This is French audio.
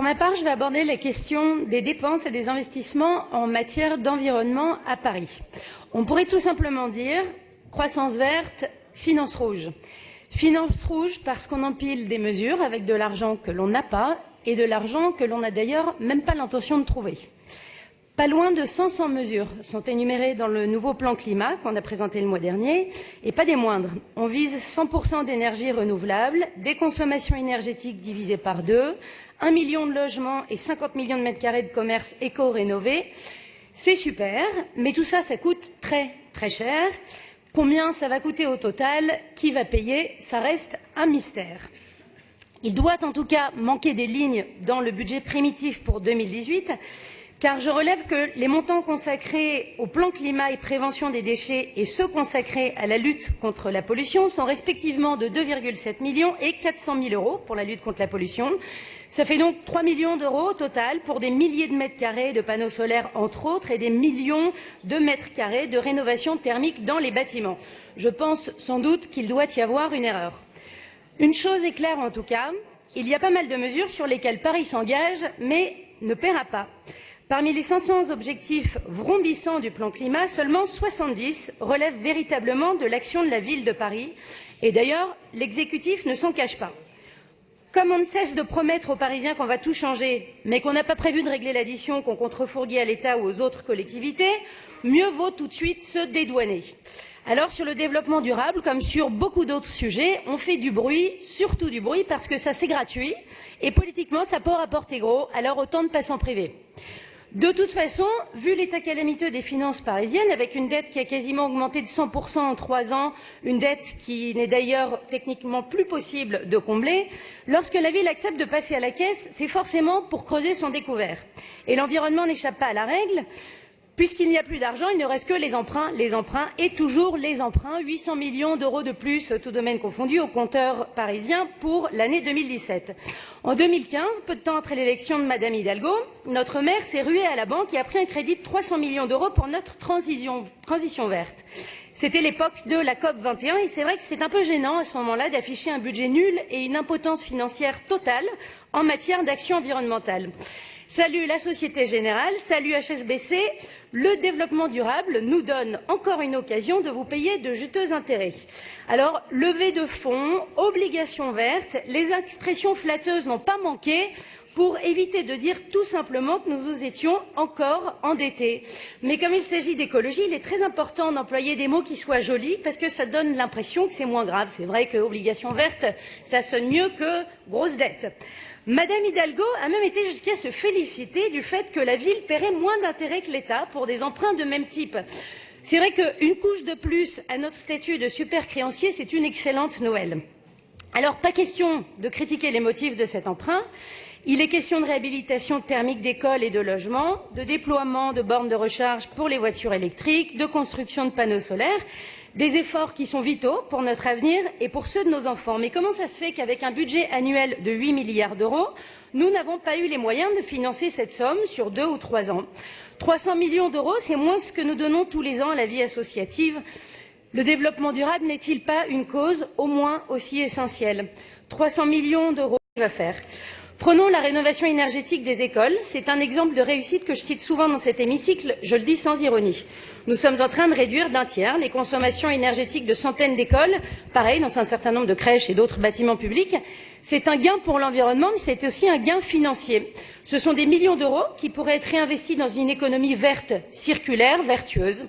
Pour ma part, je vais aborder la question des dépenses et des investissements en matière d'environnement à Paris. On pourrait tout simplement dire croissance verte, finance rouge. Finance rouge parce qu'on empile des mesures avec de l'argent que l'on n'a pas et de l'argent que l'on n'a d'ailleurs même pas l'intention de trouver. Pas loin de 500 mesures sont énumérées dans le nouveau plan climat qu'on a présenté le mois dernier, et pas des moindres. On vise 100% d'énergie renouvelable, des consommations énergétiques divisées par 2, 1 million de logements et 50 millions de mètres carrés de commerce éco-rénovés. C'est super, mais tout ça, ça coûte très très cher. Combien ça va coûter au total? Qui va payer? Ça reste un mystère. Il doit en tout cas manquer des lignes dans le budget primitif pour 2018, car je relève que les montants consacrés au plan climat et prévention des déchets et ceux consacrés à la lutte contre la pollution sont respectivement de 2,7 millions et 400 000 euros pour la lutte contre la pollution. Ça fait donc 3 millions d'euros au total pour des milliers de mètres carrés de panneaux solaires, entre autres, et des millions de mètres carrés de rénovation thermique dans les bâtiments. Je pense sans doute qu'il doit y avoir une erreur. Une chose est claire en tout cas, il y a pas mal de mesures sur lesquelles Paris s'engage, mais ne paiera pas. Parmi les 500 objectifs vrombissants du plan climat, seulement 70 relèvent véritablement de l'action de la ville de Paris. Et d'ailleurs, l'exécutif ne s'en cache pas. Comme on ne cesse de promettre aux Parisiens qu'on va tout changer, mais qu'on n'a pas prévu de régler l'addition qu'on contrefourguit à l'État ou aux autres collectivités, mieux vaut tout de suite se dédouaner. Alors sur le développement durable, comme sur beaucoup d'autres sujets, on fait du bruit, surtout du bruit, parce que ça c'est gratuit, et politiquement ça peut rapporter gros, alors autant ne pas s'en priver. De toute façon, vu l'état calamiteux des finances parisiennes, avec une dette qui a quasiment augmenté de 100% en 3 ans, une dette qui n'est d'ailleurs techniquement plus possible de combler, lorsque la ville accepte de passer à la caisse, c'est forcément pour creuser son découvert. Et l'environnement n'échappe pas à la règle. Puisqu'il n'y a plus d'argent, il ne reste que les emprunts et toujours les emprunts. 800 millions d'euros de plus, tout domaine confondu, au compteur parisien pour l'année 2017. En 2015, peu de temps après l'élection de Madame Hidalgo, notre maire s'est rué à la banque et a pris un crédit de 300 millions d'euros pour notre transition verte. C'était l'époque de la COP 21 et c'est vrai que c'est un peu gênant à ce moment-là d'afficher un budget nul et une impotence financière totale en matière d'action environnementale. Salut la Société Générale, salut HSBC, le développement durable nous donne encore une occasion de vous payer de juteux intérêts. Alors, levée de fonds, obligations vertes, les expressions flatteuses n'ont pas manqué pour éviter de dire tout simplement que nous étions encore endettés. Mais comme il s'agit d'écologie, il est très important d'employer des mots qui soient jolis parce que ça donne l'impression que c'est moins grave. C'est vrai que obligations vertes, ça sonne mieux que grosse dette. Madame Hidalgo a même été jusqu'à se féliciter du fait que la ville paierait moins d'intérêts que l'État pour des emprunts de même type. C'est vrai qu'une couche de plus à notre statut de super créancier, c'est une excellente Noël. Alors, pas question de critiquer les motifs de cet emprunt. Il est question de réhabilitation thermique d'écoles et de logements, de déploiement de bornes de recharge pour les voitures électriques, de construction de panneaux solaires, des efforts qui sont vitaux pour notre avenir et pour ceux de nos enfants. Mais comment ça se fait qu'avec un budget annuel de 8 milliards d'euros, nous n'avons pas eu les moyens de financer cette somme sur 2 ou 3 ans? 300 millions d'euros, c'est moins que ce que nous donnons tous les ans à la vie associative. Le développement durable n'est-il pas une cause au moins aussi essentielle? 300 millions d'euros, il va faire. Prenons la rénovation énergétique des écoles. C'est un exemple de réussite que je cite souvent dans cet hémicycle, je le dis sans ironie. Nous sommes en train de réduire d'un tiers les consommations énergétiques de centaines d'écoles, pareil dans un certain nombre de crèches et d'autres bâtiments publics. C'est un gain pour l'environnement, mais c'est aussi un gain financier. Ce sont des millions d'euros qui pourraient être réinvestis dans une économie verte, circulaire, vertueuse.